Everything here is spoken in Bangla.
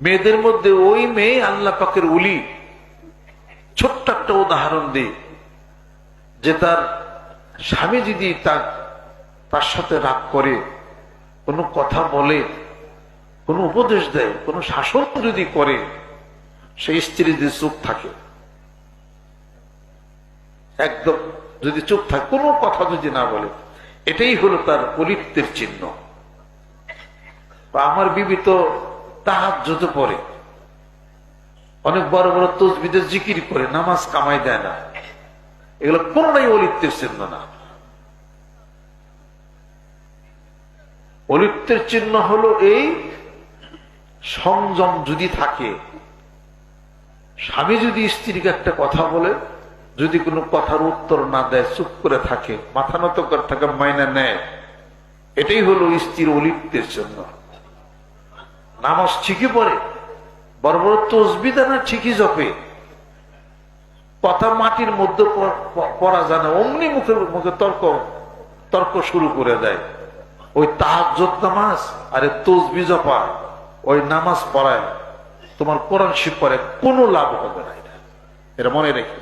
মেয়েদের মধ্যে ওই মেয়ে আল্লাহ পাকের উলি। ছোট্ট একটা উদাহরণ দিই, যে তার স্বামী যদি তার সাথে রাগ করে, কোনো কথা বলে, কোনো উপদেশ দেয়, কোনো শাসন যদি করে, সেই স্ত্রী যদি চুপ থাকে, একদম যদি চুপ থাকে, কোনো কথা যদি না বলে, এটাই হলো তার অলিপ্তের চিহ্ন। আমার বিবি তো তাহাজ্জুদ পড়ে, অনেক বড় বড় তাসবিহ জিকির করে, নামাজ কামাই দেয় না, এগুলো কোনটাই অলিপ্তের চিহ্ন না। অলিপ্তের চিহ্ন হলো এই সংযম যদি থাকে। স্বামী যদি স্ত্রীকে একটা কথা বলে, যদি কোনো কথার উত্তর না দেয়, চুপ করে থাকে, মাথা নত করে থাকে, মাইনা নেয়, এটাই হলো স্ত্রীর অলিপ্তের জন্য। নামাজ ঠিকই পড়ে, বড় বড় তাসবিহ দেয় না, ঠিকই জপে, কথা মাটির মধ্যে পড়া যায় না, অমনি মুখে মুখে তর্ক শুরু করে দেয়। ওই তাহাজ্জুদ নামাজ আরে তাসবিহ জপা, ওই নামাজ পড়ায় তোমার কোরআন শিব পড়ে কোনো লাভ হবে না। এটা মনে রেখে